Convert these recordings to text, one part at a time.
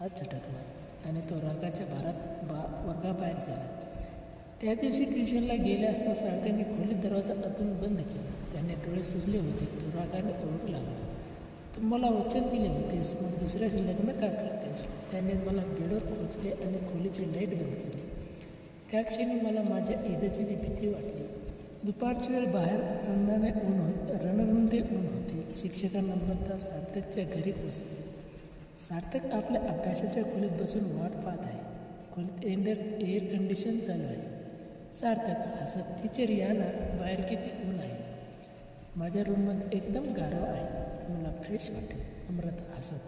हात झटकला आणि तो रागाच्या भारात वर्गाबाहेर गेला. त्या दिवशी ट्युशनला गेले असता सारथ्याने खोलीत दरवाजा आतून बंद केला. त्याने डोळे सुजले होते. तो रागाने ओरडू लागला, तू मला वचन दिले होतेस, मग दुसऱ्याशी लग्न का करतेस? त्याने मला बेडवर पोचले आणि खोलीची लाईट बंद केली. त्या क्षणी मला माझ्या इज्जतीची भीती वाटली. दुपारची वेळ, बाहेर रणरणते ऊन होते. शिक्षकांना म्हणता सार्थकच्या घरी पोचले. सार्थक आपल्या अभ्यासाच्या खोलीत बसून वाट पाहत आहे. खोलीत एअर कंडिशन चालू आहे. सार्थक हसत, टीचर या ना, बाहेर किती ऊन आहे. माझ्या रूममध्ये एकदम गारवा आहे, तुम्हाला फ्रेश वाटेल. अमृता हसत,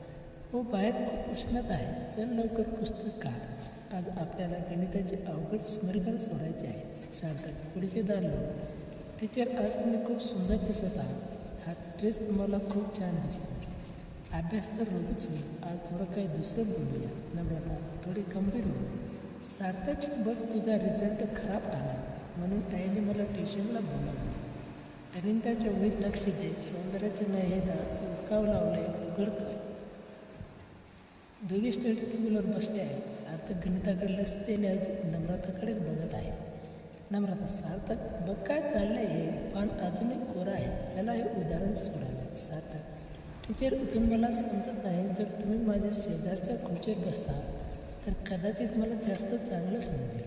हो बाहेर खूप उष्णता आहे, चल लवकर पुस्तक काढ, आज आपल्याला गणिताचे अवघड समीकरण सोडायचे आहे. सार्थक पुढचे दार लावून, टीचर आज तुम्ही खूप सुंदर दिसत आहात, हा ड्रेस तुम्हाला खूप छान दिसतो. अभ्यास तर रोजच होईल, आज थोडं काही दुसरं बोलूया. नम्रता थोडी गंभीर होईल, सार्थक बघ तुझा रिझल्ट खराब आला म्हणून आईने मला ट्युशनला बोलावले. गणिताच्या वहीत लक्ष दे, सौंदर्याचं नाही हे दार उदकाव लावले उघडतोय. दोघे स्टडी टेबलवर बसले आहेत. सार्थक गणिताकडे लक्ष देण्याऐवजी नम्रताकडेच बघत आहे. नम्रता, सार्थक बघ काय चाललंय, हे पान अजूनही कोरं आहे, चला हे उदाहरण सोडावे. सार्थक, टीचर इथून मला समजत नाही, जर तुम्ही माझ्या शेजारच्या खुर्चीवर बसता तर कदाचित मला जास्त चांगलं समजेल.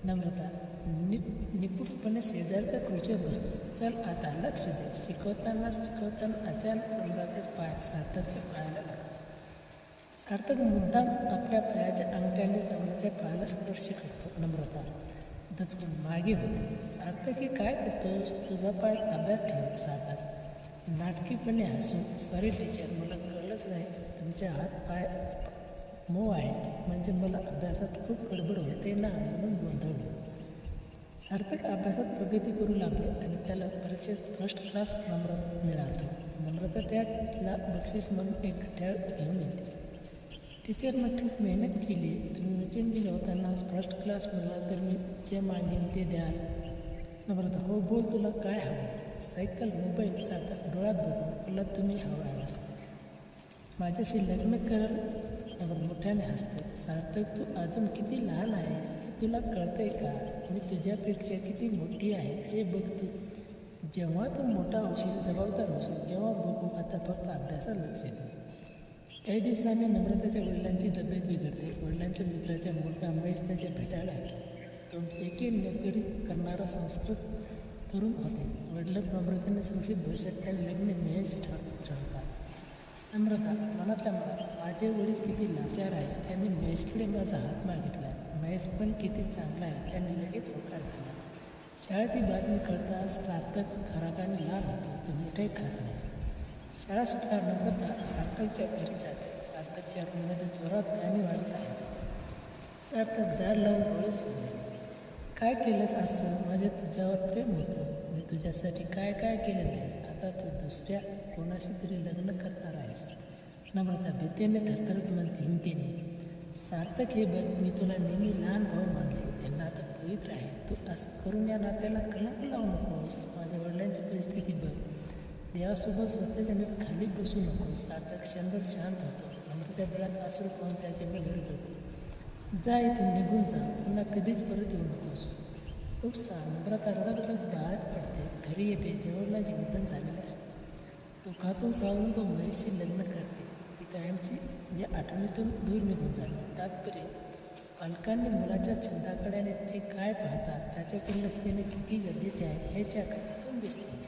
नम्रता निपुटपणे शेजारच्या खुर्चीवर बसते. चल आता लक्ष दे. शिकवताना अचानक नम्रतेच्या सार्थकच्या पायाला लागते. सार्थक मुद्दाम आपल्या पायाच्या अंगठ्याने नम्रतेच्या पायाला स्पर्श करतो. नम्रता दचकून मागे होते. सार्थक, हे काय करतोस, तुझा पाय ताब्यात ठेव. सार्थक नाटकीपणे हसून, सॉरी टीचर, मला कळलंच नाही, तुमचे हात पाय मऊ आहे, म्हणजे मला अभ्यासात खूप गडबड होते ना, म्हणून गोंधळलो. सार्थक अभ्यासात प्रगती करू लागले आणि त्याला परीक्षेत फर्स्ट क्लास नंबर मिळाला. नम्रता त्याला बक्षीस म्हणून एक घड्याळ घेऊन येते. टीचरनं खूप मेहनत केली, तुम्ही वचन दिलं होताना फर्स्ट क्लास मिळाला तर मी जे मागेन ते द्याल. नम्रता, हो बोल, तुला काय हवं? Cycle, mobile. सार्थक डोळ्यात बघून, मला तुम्ही हवं आहे, माझ्याशी लग्न करल. नम्रता मोठ्याने हसते. सार्थक, तू अजून किती लहान आहेस हे तुला कळतंय का? मी तुझ्यापेक्षा किती मोठी आहे हे बघ. तू जेव्हा तू मोठा होशील, जबाबदार होशील, तेव्हा बघू, आता फक्त अभ्यासात लक्ष दे. काही दिवसांनी नम्रताच्या वडिलांची तब्येत बिघडते. वडिलांच्या मित्राच्या मुलगा महेश त्याच्या भेटायला येतो. तो एके नोकरी करणारा संस्कृत तरुण होते. वडील नम्रतेने सुरक्षित भविष्यात त्या लग्न महेश ठरवतात. नम्रता मनातल्या मनात, माझे वडील किती लाचार आहे, त्यांनी महेशकडे माझा हात मागितला. महेश पण किती चांगला आहे, त्याने लगेच होकार दिला. शाळेत ही बातमी कळताच सार्थक रागाने लाल होतो. तो मिठाई खात नाही. शाळा सुटल्यावर नम्रता सार्थकच्या घरी जाते. सार्थकच्या रूममध्ये जोरात गाणी वाजत आहे. सार्थक दार लावून डोळे सोडले. काय केलंस असं? माझे तुझ्यावर प्रेम होतं, मी तुझ्यासाठी काय काय केलं नाही, आता तू दुसऱ्या कोणाशी तरी लग्न करणार आहेस. नम्रता भीतीने थरथरत म्हणते हिमतीने, सार्थक, हे बघ, मी तुला नेहमी लहान भाऊ मानले, त्यांना आता पवित्र आहे, तू असं करून या नात्याला कलंक लावू नकोस. माझ्या वडिलांची परिस्थिती बघ, देवासोबत स्वतःच्या नीट खाली बसू नकोस. सार्थक क्षणभर शांत होतो. नम्रता डोळ्यात आसूड पाहून त्याचे बलर करते. जा, इथून निघून जा, पुन्हा कधीच परत येऊ नकोस. उपसा. नम्रता रडत बाहेर पडते. घरी येते. वडिलांचे निधन झालेले असते. दुःखातून सावरून तो महेशशी लग्न करते. ती कायमची या आठवणीतून दूर निघून जाते. तात्पर्य, पालकांनी मुलाच्या छंदाकडे ते काय पाहतात त्याच्याकडे लक्ष देणे किती गरजेचे आहे हे त्या कथेतून दिसते.